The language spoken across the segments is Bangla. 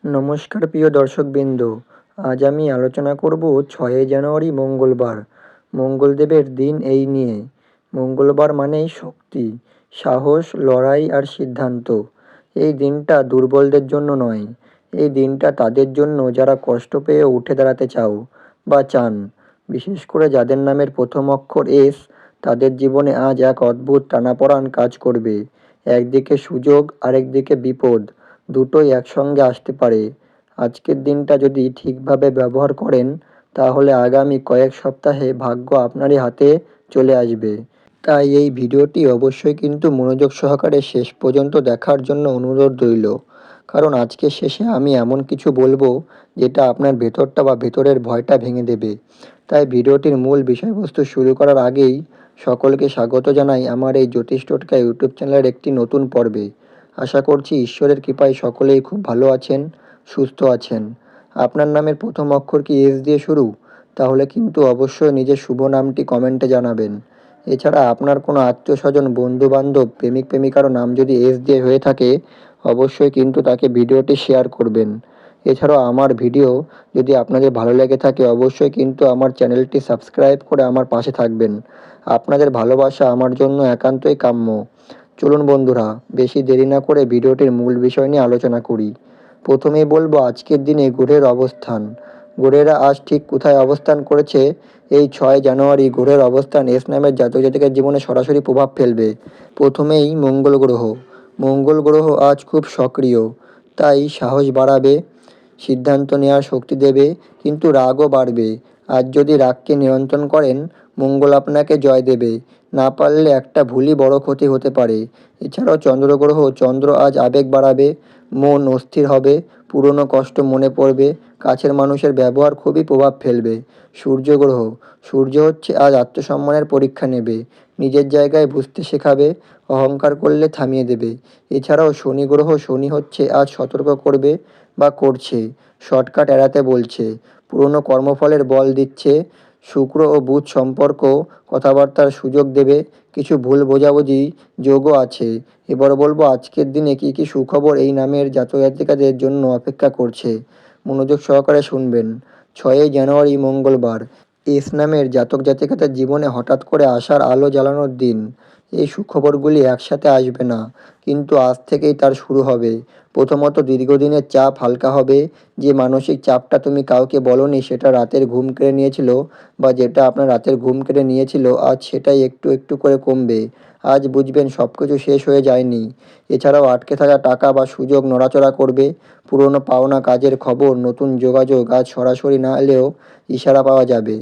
নমস্কার প্রিয় দর্শকবৃন্দ। আজ আমি আলোচনা করব 6ই জানুয়ারি মঙ্গলবার, মঙ্গলদেবের দিন এই নিয়ে। মঙ্গলবার মানেই শক্তি, সাহস, লড়াই আর সিদ্ধান্ত। এই দিনটা দুর্বলদের জন্য নয়, এই দিনটা তাদের জন্য যারা কষ্ট পেয়ে উঠে দাঁড়াতে চাও বা চান। বিশেষ করে যাদের নামের প্রথম অক্ষর এস, তাদের জীবনে আজ এক অদ্ভুত টানাপোড়েন কাজ করবে। একদিকে সুযোগ, আরেকদিকে বিপদ, দুটোই একসঙ্গে আসতে পারে। আজকের দিনটা যদি ঠিকভাবে ব্যবহার করেন, তাহলে আগামী কয়েক সপ্তাহে ভাগ্য আপনারই হাতে চলে আসবে। তাই এই ভিডিওটি অবশ্যই কিন্তু মনোযোগ সহকারে শেষ পর্যন্ত দেখার জন্য অনুরোধ রইল। কারণ আজকে শেষে আমি এমন কিছু বলবো যেটা আপনার ভেতরটা বা ভেতরের ভয়টা ভেঙে দেবে। তাই ভিডিওটির মূল বিষয়বস্তু শুরু করার আগেই সকলকে স্বাগত জানাই আমার এই জ্যোতিষ টোটকা ইউটিউব চ্যানেলের একটি নতুন পর্বে। আশা করছি ঈশ্বরের কৃপায় সকলেই খুব ভালো আছেন, সুস্থ আছেন। আপনার নামের প্রথম অক্ষর কি এস দিয়ে শুরু? তাহলে কিন্তু অবশ্যই নিজের শুভ নামটি কমেন্টে জানাবেন। এছাড়া আপনার কোনো আত্মীয়স্বজন, বন্ধুবান্ধব, প্রেমিক প্রেমিকারও নাম যদি এস দিয়ে হয়ে থাকে, অবশ্যই কিন্তু তাকে ভিডিওটি শেয়ার করবেন। এছাড়াও আমার ভিডিও যদি আপনাদের ভালো লেগে থাকে, অবশ্যই কিন্তু আমার চ্যানেলটি সাবস্ক্রাইব করে আমার পাশে থাকবেন। আপনাদের ভালোবাসা আমার জন্য একান্তই কাম্য। চলুন বন্ধুরা, বেশি দেরি না করে ভিডিওটির মূল বিষয় নিয়ে আলোচনা করি। প্রথমেই বলবো আজকের দিনে গ্রহের অবস্থান। গ্রহেরা আজ ঠিক কোথায় অবস্থান করেছে? এই 6 জানুয়ারি গ্রহের অবস্থান এস নামের জাতক জাতিকার জীবনে সরাসরি প্রভাব ফেলবে। প্রথমেই মঙ্গল গ্রহ। মঙ্গল গ্রহ আজ খুব সক্রিয়, তাই সাহস বাড়াবে, সিদ্ধান্ত নেওয়ার শক্তি দেবে, কিন্তু রাগও বাড়বে। আজ যদি রাগকে নিয়ন্ত্রণ করেন, মঙ্গল আপনাকে জয় দেবে। না পারলে একটা ভুলই বড় ক্ষতি হতে পারে। এছাড়াও চন্দ্রগ্রহ। চন্দ্র আজ আবেগ বাড়াবে, মন অস্থির হবে, পুরনো কষ্ট মনে পড়বে, কাছের মানুষের ব্যবহার খুবই প্রভাব ফেলবে। সূর্যগ্রহ। সূর্য হচ্ছে আজ আত্মসম্মানের পরীক্ষা নেবে, নিজের জায়গায় বুঝতে শেখাবে, অহংকার করলে থামিয়ে দেবে। এছাড়াও শনি গ্রহ। শনি হচ্ছে আজ সতর্ক করবে বা করছে, শর্টকাট এড়াতে বলছে, পুরনো কর্মফলের বল দিচ্ছে। শুক্র ও বুধ সম্পর্ক, কথাবার্তার সুযোগ দেবে, কিছু ভুল বোঝাবুঝি যোগও আছে। এবার বলবো আজকের দিনে কী কী সুখবর এই নামের জাতক জাতিকাদের জন্য অপেক্ষা করছে। মনোযোগ সহকারে শুনবেন। 6ই জানুয়ারি মঙ্গলবার, এস নামের জাতক জাতিকাদের জীবনে হঠাৎ করে আসার আলো জ্বালানোর দিন। এই সুখবরগুলি একসাথে আসবে না, কিন্তু আজ থেকেই তার শুরু হবে। প্রথমত, দীর্ঘদিনের চাপ হালকা হবে। যে মানসিক চাপটা তুমি কাউকে বলনি, সেটা রাতের ঘুম কেড়ে নিয়েছিল, বা যেটা আপনার রাতের ঘুম কেড়ে নিয়েছিল, আজ সেটাই একটু একটু করে কমবে। আজ বুঝবেন সব কিছু শেষ হয়ে যায়নি। এছাড়াও আটকে থাকা টাকা বা সুযোগ নড়াচড়া করবে। পুরনো পাওনা কাজের খবর, নতুন যোগাযোগ আজ সরাসরি না এলেও ইশারা পাওয়া যাবে।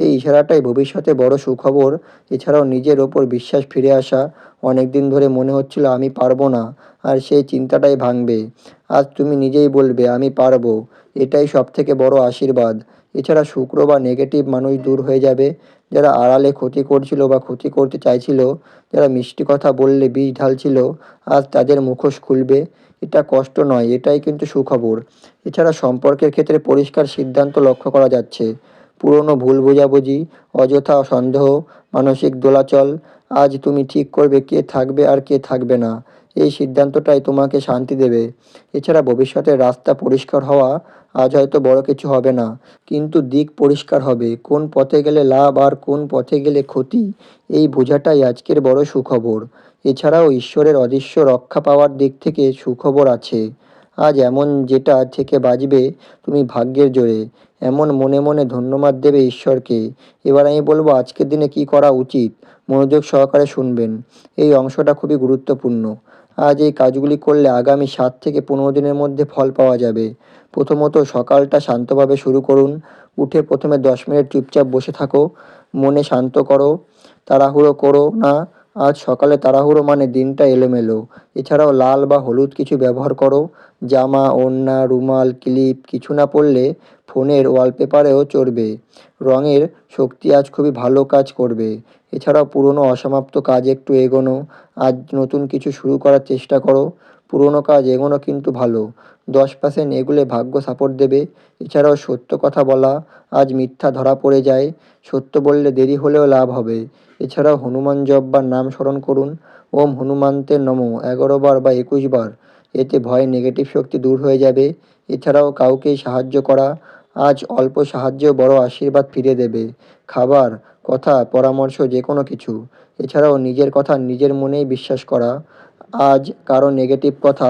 এই ইশারাটাই ভবিষ্যতে বড় সুখবর। এছাড়াও নিজের ওপর বিশ্বাস ফিরে আসা। অনেক দিন ধরে মনে হচ্ছিল আমি পারবো না, আর সেই চিন্তাটাই ভাঙবে। আজ তুমি নিজেই বলবে আমি পারবো। এটাই সবথেকে বড় আশীর্বাদ। এছাড়া শুক্র বা নেগেটিভ মানুষ দূর হয়ে যাবে। যারা আড়ালে ক্ষতি করছিল বা ক্ষতি করতে চাইছিল, যারা মিষ্টি কথা বললে বিষ ঢালছিল, আজ তাদের মুখোশ খুলবে। এটা কষ্ট নয়, এটাই কিন্তু সুখবর। এছাড়া সম্পর্কের ক্ষেত্রে পরিষ্কার সিদ্ধান্ত লক্ষ্য করা যাচ্ছে। পুরনো ভুল বোঝাবুঝি, অযথা সন্দেহ, মানসিক দোলাচল, আজ তুমি ঠিক করবে কে থাকবে আর কে থাকবে না। এই সিদ্ধান্তটাই তোমাকে শান্তি দেবে। এছাড়া ভবিষ্যতের রাস্তা পরিষ্কার হওয়া। আজ হয়তো বড় কিছু হবে না, কিন্তু দিক পরিষ্কার হবে। কোন পথে গেলে লাভ আর কোন পথে গেলে ক্ষতি, এই বোঝাটাই আজকের বড় সুখবর। এছাড়াও ঈশ্বরের অদৃশ্য রক্ষা পাওয়ার দিক থেকে সুখবর আছে। আজ এমন যেটা থেকে বাঁচবে তুমি ভাগ্যের জোরে, এমন মনে মনে ধন্যবাদ দেবে ঈশ্বরকে। এবার আমি বলবো আজকের দিনে কি করা উচিত। মনোযোগ সহকারে শুনবেন, এই অংশটা খুবই গুরুত্বপূর্ণ। আজ এই কাজগুলি করলে আগামী 7 থেকে 15 দিনের মধ্যে ফল পাওয়া যাবে। প্রথমত, সকালটা শান্তভাবে শুরু করুন। উঠে প্রথমে 10 মিনিট চুপচাপ বসে থাকো, মনে শান্ত করো, তাড়াহুড়ো করো না। আজ সকালে তাড়াহুড়ো মানে দিনটা এলোমেলো। এছাড়াও লাল বা হলুদ কিছু ব্যবহার করো। জামা, ওড়না, রুমাল, ক্লিপ কিছু না পড়লে ফোনের ওয়ালপেপারেও চড়বে। রঙের শক্তি আজ খুবই ভালো কাজ করবে। এছাড়াও পুরনো অসমাপ্ত কাজ একটু এগোনো। আজ নতুন কিছু শুরু করার চেষ্টা করো। পুরনো কাজ এগোনো কিন্তু ভালো, 10% এগুলে ভাগ্য সাপোর্ট দেবে। এছাড়াও সত্য কথা বলা। আজ মিথ্যা ধরা পড়ে যায়, সত্য বললে দেরি হলেও লাভ হবে। এছাড়াও হনুমান জপ বা নাম স্মরণ করুন। ওম হনুমান্তে নমঃ 11 বার বা 21 বার। এতে ভয়, নেগেটিভ শক্তি দূর হয়ে যাবে। এছাড়াও কাউকে সাহায্য করা, আজ অল্প সাহায্যেও বড় আশীর্বাদ ফিরে দেবে। খাবার, কথা, পরামর্শ যে কোনো কিছু। এছাড়াও নিজের কথা নিজের মনেই বিশ্বাস করা, আজ কারো নেগেটিভ কথা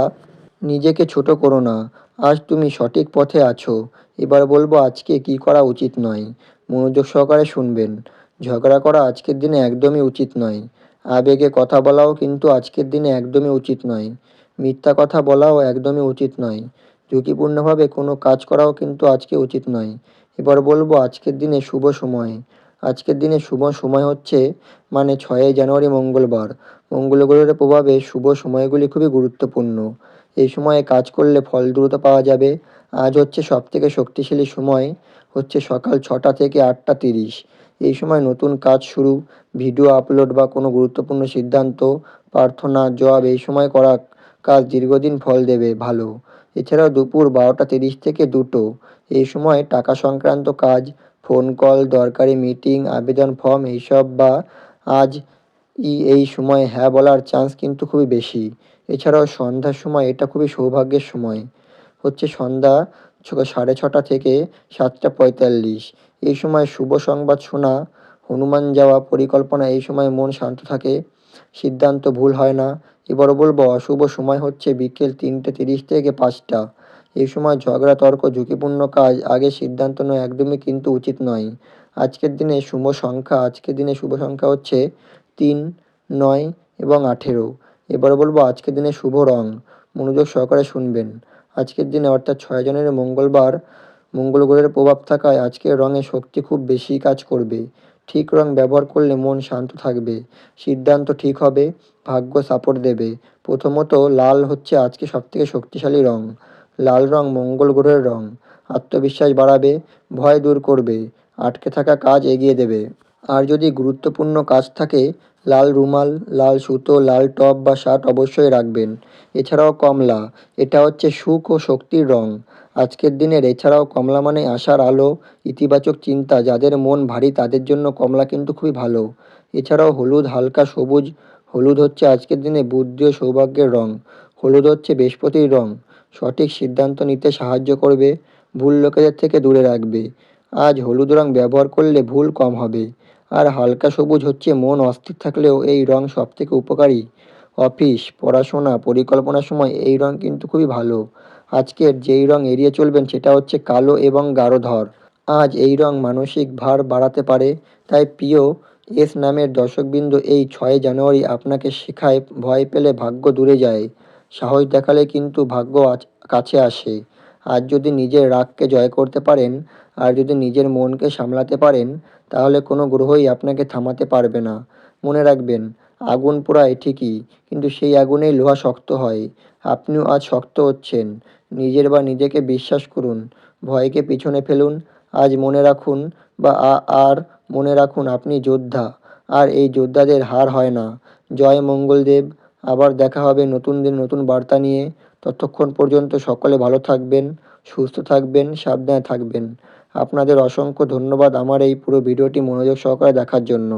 নিজেকে ছোট করো না। আজ তুমি সঠিক পথে আছো। এবার বলবো আজকে কি করা উচিত নয়। মনোযোগ সহকারে শুনবেন। ঝগড়া করা আজকের দিনে একদমই উচিত নয়। আবেগে কথা বলাও কিন্তু আজকের দিনে একদমই উচিত নয়। মিথ্যা কথা বলাও একদমই উচিত নয়। ঝুঁকিপূর্ণভাবে কোনো কাজ করাও কিন্তু আজকে উচিত নয়। এবার বলবো আজকের দিনে শুভ সময়। আজকের দিনে শুভ সময় হচ্ছে 6ই জানুয়ারি মঙ্গলবার। মঙ্গল গ্রহের প্রভাবে শুভ সময়গুলি খুবই গুরুত্বপূর্ণ। এই সময়ে কাজ করলে ফল দ্রুত পাওয়া যাবে। আজ হচ্ছে সবথেকে শক্তিশালী সময় হচ্ছে সকাল 6টা থেকে 8টা 30। এই সময় নতুন কাজ শুরু, ভিডিও আপলোড বা কোনো গুরুত্বপূর্ণ সিদ্ধান্ত, প্রার্থনা, জব এই সময় করা কাজ দীর্ঘদিন ফল দেবে ভালো। এছাড়াও দুপুর 12টা 30 থেকে 2টো এই সময় টাকা সংক্রান্ত কাজ, ফোন কল, দরকারি মিটিং, আবেদন ফর্ম এইসব বা আজ এই সময় হ্যাঁ বলার চান্স কিন্তু খুবই বেশি। এছাড়াও সন্ধ্যার সময় এটা খুবই সৌভাগ্যের সময় হচ্ছে সন্ধ্যা 6:30 থেকে 7টা 45। এই সময় শুভ সংবাদ শোনা, হনুমান যাওয়া, পরিকল্পনা এই সময় মন শান্ত থাকে, সিদ্ধান্ত ভুল হয় না। এবারও বলবো অশুভ সময় হচ্ছে বিকেল 3টে 30 থেকে 5টা। এই সময় ঝগড়া, তর্ক, ঝুঁকিপূর্ণ কাজ আগে সিদ্ধান্ত নেওয়া একদমই কিন্তু উচিত নয়। আজকের দিনে শুভ সংখ্যা হচ্ছে 3, 9 এবং 18। এবারে বলবো আজকের দিনে শুভ রং। মনোযোগ সহকারে শুনবেন। আজকের দিনে অর্থাৎ 6 জানুয়ারি মঙ্গলবার মঙ্গল গ্রহের প্রভাব থাকায় আজকের রঙে শক্তি খুব বেশি কাজ করবে। ঠিক রং ব্যবহার করলে মন শান্ত থাকবে, সিদ্ধান্ত ঠিক হবে, ভাগ্য সাপোর্ট দেবে। প্রথমত লাল হচ্ছে আজকে সবথেকে শক্তিশালী রং। লাল রং মঙ্গল গ্রহের রং। আত্মবিশ্বাস বাড়াবে, ভয় দূর করবে, আটকে থাকা কাজ এগিয়ে দেবে। আর যদি গুরুত্বপূর্ণ কাজ থাকে, লাল রুমাল, লাল সুতো, লাল টপ বা শার্ট অবশ্যই রাখবেন। এছাড়াও কমলা, এটা হচ্ছে সুখ ও শক্তির রং। আজকের দিনের এছাড়াও কমলা মানে আশার আলো, ইতিবাচক চিন্তা। যাদের মন ভারী তাদের জন্য কমলা কিন্তু খুবই ভালো। এছাড়াও হলুদ, হালকা সবুজ। হলুদ হচ্ছে আজকের দিনে বুদ্ধি ও সৌভাগ্যের রং। হলুদ হচ্ছে বৃহস্পতির রং। সঠিক সিদ্ধান্ত নিতে সাহায্য করবে, ভুল লোকেদের থেকে দূরে রাখবে। আজ হলুদ রং ব্যবহার করলে ভুল কম হবে। আর হালকা সবুজ হচ্ছে মন অস্থির থাকলেও এই রং সবথেকে উপকারী। অফিস, পড়াশোনা, পরিকল্পনার সময় এই রং কিন্তু খুবই ভালো। আজকের যেই রং এড়িয়ে চলবেন সেটা হচ্ছে কালো এবং গাঢ়ধর। আজ এই রং মানসিক ভার বাড়াতে পারে। তাই প্রিয় এস নামের দর্শকবৃন্দ, এই 6ই জানুয়ারি আপনাকে শেখায় ভয় পেলে ভাগ্য দূরে যায়, সাহস দেখালে কিন্তু ভাগ্য কাছে আসে। আজ যদি নিজের রাগকে জয় করতে পারেন আর যদি নিজের মনকে সামলাতে পারেন, তাহলে কোনো গ্রহই আপনাকে থামাতে পারবে না। মনে রাখবেন, আগুন পোড়ায় ঠিকই, কিন্তু সেই আগুনেই লোহা শক্ত হয়। আপনিও আজ শক্ত হচ্ছেন। নিজেকে বিশ্বাস করুন, ভয়কে পিছনে ফেলুন। আজ মনে রাখুন বা আর মনে রাখুন আপনি যোদ্ধা, আর এই যোদ্ধাদের হার হয় না। জয় মঙ্গলদেব। আবার দেখা হবে নতুন দিন নতুন বার্তা নিয়ে। ততক্ষণ পর্যন্ত সকলে ভালো থাকবেন, সুস্থ থাকবেন, সাবধানে থাকবেন। আপনাদের অসংখ্য ধন্যবাদ আমার এই পুরো ভিডিওটি মনোযোগ সহকারে দেখার জন্য।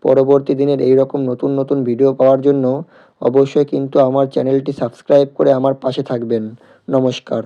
পরবর্তী দিনের এই রকম নতুন নতুন ভিডিও পাওয়ার জন্য অবশ্যই কিন্তু আমার চ্যানেলটি সাবস্ক্রাইব করে আমার পাশে থাকবেন। নমস্কার।